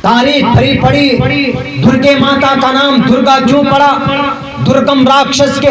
تاریخ بھری پڑی، درگے ماتا کا نام درگا کیوں پڑا؟ درگم راکشس کے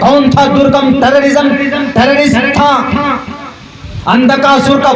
کون تھا درگم؟ ٹیررسٹ تھا، اندکاسور کا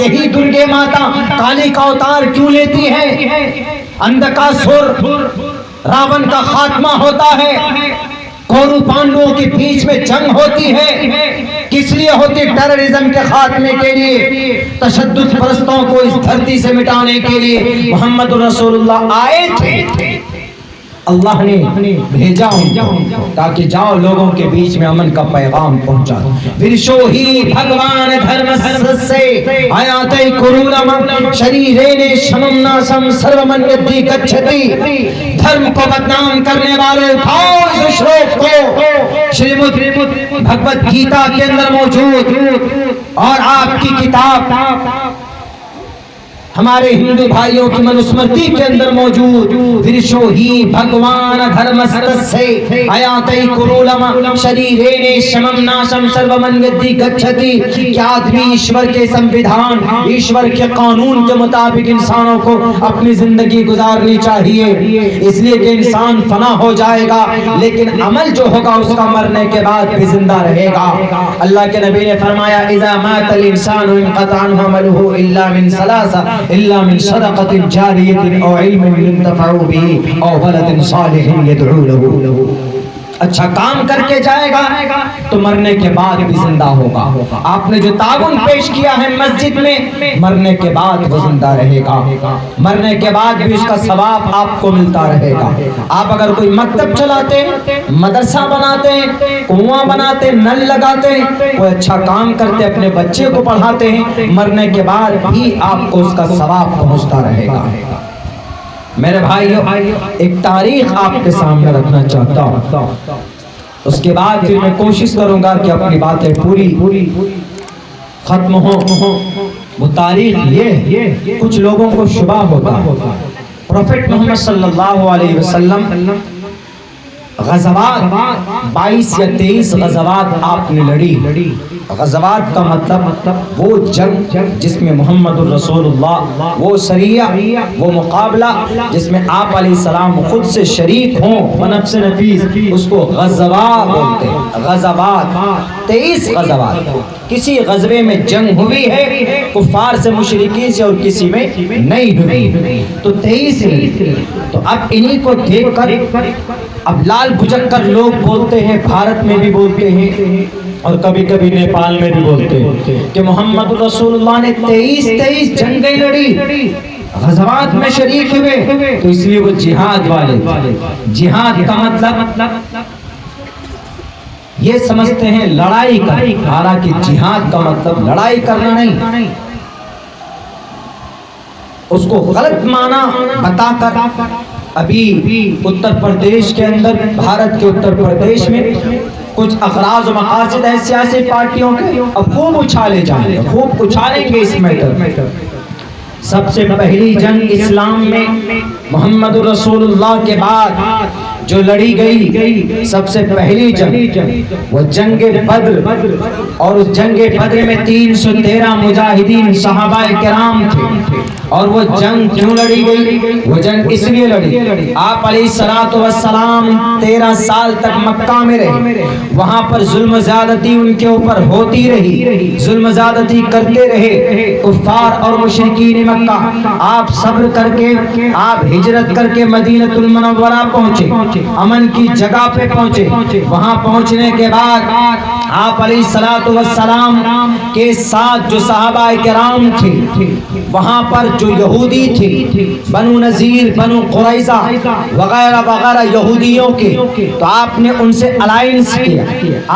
یہی درگے ماتا کالی کا اوتار کیوں لیتی ہے؟ اندکاسور راون کا خاتمہ ہوتا ہے، کورو پانڈوؤں کے بیچ میں جنگ ہوتی ہے، کس لیے ہوتی؟ ٹیررزم کے خاتمے کے لیے، تشدد پرستوں کو اس دھرتی سے مٹانے کے لیے محمد رسول اللہ آئے تھے۔ اللہ نے بھیجا تاکہ جاؤ لوگوں کے بیچ میں امن کا پیغام پہنچا۔ ورشوہی بھگوان دھرم سے آیاتے کرونم شریرین شمم ناسم سرومن یدھی گچھتی۔ دھرم کو بدنام کرنے والے اٹھاؤ اس شلوک کو، شریمد بھگوت گیتا کے اندر موجود اور آپ کی کتاب ہمارے ہندو بھائیوں کی منوسمرتی کے اندر موجود۔ ورشوہی بھگوان دھرمستسے آیاتے کرونم شریرین شمم ناسم سرومن یدھی گچھتی، کہ آدمی ایشور کے سنویدھان، ایشور کے قانون کے مطابق انسانوں کو اپنی زندگی گزارنی چاہیے، اس لیے کہ انسان فنا ہو جائے گا لیکن عمل جو ہوگا اس کا مرنے کے بعد بھی زندہ رہے گا۔ اللہ کے نبی نے فرمایا اذا مات الانسان انقطع عنہ عمله الا من ثلاث، الا من صدقۃ جاریۃ او علم ينتفع به او ولد صالح يدعو له۔ اچھا کام کر کے جائے گا تو مرنے کے بعد بھی زندہ ہوگا۔ آپ نے جو تعاون پیش کیا ہے مسجد میں، مرنے کے بعد وہ زندہ رہے گا، مرنے کے بعد بھی اس کا ثواب آپ کو ملتا رہے گا۔ آپ اگر کوئی مکتب چلاتے، مدرسہ بناتے، کنواں بناتے، نل لگاتے، کوئی اچھا کام کرتے، اپنے بچے کو پڑھاتے ہیں، مرنے کے بعد بھی آپ کو اس کا ثواب پہنچتا رہے گا۔ میرے بھائیو، ایک تاریخ آپ کے سامنے رکھنا چاہتا ہوں، اس کے بعد پھر میں کوشش کروں گا کہ اپنی باتیں پوری ختم ہوں۔ وہ تاریخ یہ کچھ لوگوں کو شبہ ہوتا ہے، پروفیٹ محمد صلی اللہ علیہ وسلم غزوات 22 یا 23 غزوات آپ نے لڑی۔ غزوات کا مطلب وہ جنگ جس میں محمد الرسول اللہ، وہ سریہ، وہ مقابلہ جس میں آپ علیہ السلام خود سے شریک ہوں، ونفس نفیس، اس کو غزوات بولتے ہیں۔ غزوات 23 غزوات، کسی غزوے میں جنگ ہوئی ہے کفار سے، مشرکین سے، اور کسی میں نہیں ہوئی، تو 23۔ تو اب انہی کو دیکھ کر اب لال بھجک کر لوگ بولتے ہیں، بھارت میں بھی بولتے ہیں اور کبھی کبھی نیپال میں بھی بولتے ہیں کہ محمد رسول اللہ نے 23 جنگیں لڑی، غزوات میں شریک ہوئے، تو اس لیے وہ جہاد والے تھے۔ جہاد کا مطلب یہ سمجھتے ہیں لڑائی کرنا، حالانکہ جہاد کا مطلب لڑائی کرنا نہیں، اس کو غلط معنی بتا کر ابھی اتر پردیش کے اندر، بھارت کے اتر پردیش میں کچھ اغراض و مقاصد ہے سیاسی پارٹیوں کے، اب خوب اچھالے جائیں گے، خوب اچھالیں گے اس میٹر۔ سب سے پہلی جنگ اسلام میں محمد رسول اللہ کے بعد جو لڑی گئی، سب سے پہلی جنگ وہ جنگ بدر، اور اس جنگ بدر میں 313 مجاہدین صحابہ کرام تھے۔ اور وہ جنگ کیوں لڑی گئی؟ وہ جنگ اس لیے لڑی، آپ علیہ الصلوۃ والسلام 13 سال تک مکہ میں رہے، وہاں پر ظلم زیادتی ان کے اوپر ہوتی رہی، ظلم زیادتی کرتے رہے کفار اور مشرکین مکہ۔ آپ صبر کر کے، آپ ہجرت کر کے مدینہ المنورہ پہنچے، امن کی جگہ پہ پہنچے۔ وہاں پہنچنے کے بعد آپ علیہ الصلوۃ والسلام کے ساتھ جو صحابہ کرام تھے، وہاں پر جو یہودی تھے، بنو نذیر، بنو قریظہ وغیرہ وغیرہ یہودیوں کے، تو آپ نے ان سے الائنس کیا،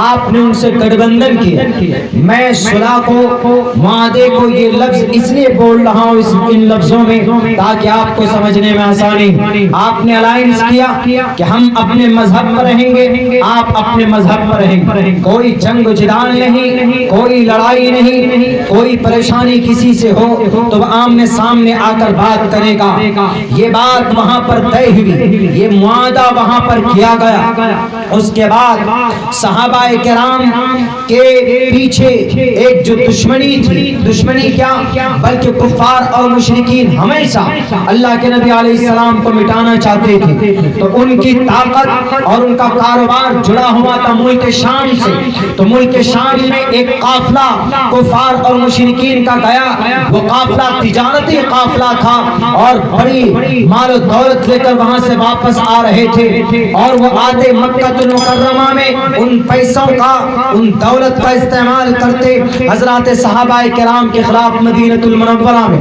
آپ نے ان سے گٹھ بندھن کیا۔ میں صلح کو، معاہدے کو، یہ لفظ اس لیے بول رہا ہوں ان لفظوں میں تاکہ آپ کو سمجھنے میں آسانی۔ آپ نے الائنس کیا کہ ہم اپنے مذہب پر رہیں گے، آپ اپنے مذہب پر رہیں گے، کوئی جنگ و جدال نہیں، کوئی لڑائی نہیں، کوئی پریشانی کسی سے ہو تو آمنے سامنے آ کر بات کرے گا۔ یہ بات وہاں پر طے ہوئی، یہ معاہدہ وہاں پر کیا گیا۔ اس کے بعد صحابہ کرام کے پیچھے ایک جو دشمنی تھی، دشمنی کیا بلکہ کفار اور مشرکین ہمیشہ اللہ کے نبی علیہ السلام کو مٹانا چاہتے تھے، تو ان کی طاقت اور ان کا کاروبار جڑا ہوا تھا ملک شام سے، تو ملک شام میں ایک قافلہ کفار اور مشرکین کا گیا، وہ قافلہ تجارتی قافلہ تھا اور بڑی مال و دولت لے کر وہاں سے واپس آ رہے تھے، اور وہ آتے مکہ المکرمہ میں ان پیسوں کا، ان دولت کا استعمال کرتے حضرات صحابہ کرام کے خلاف مدینہ المنورہ میں۔